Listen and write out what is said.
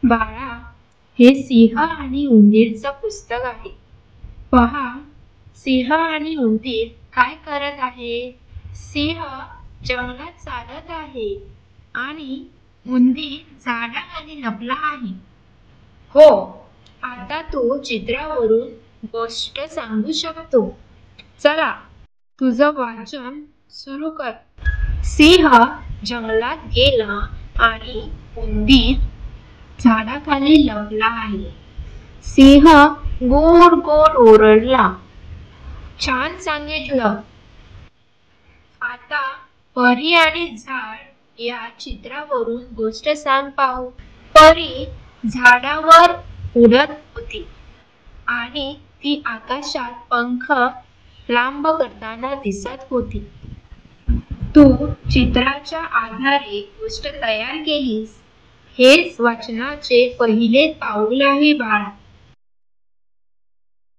बाळा, हे सिंह आणि उंदीरचं पुस्तक आहे. पहा, सिंह आणि उंदीर काय करत आहे. सिंह जंगलात चालत आहे आणि उंदीर झाडाखाली लपला आहे. हो, आता तू चित्रावरून गोष्ट सांगू शकतो. चला, तुझं वाचन सुरू कर. सिंह जंगलात गेला आणि उंदीर झाडाखाली लपला आहे. सिंह गोड गोड ओरडला. छान सांगितलं. आता परी आणि झाड या चित्रावरून गोष्ट सांग पाहू. परी झाडावर उडत होती आणि ती आकाशात पंख लांब करताना दिसत होती. तू चित्राच्या आधारे गोष्ट तयार केलीस. हेच वाचनाचे पहिले पाऊल आहे बाळा.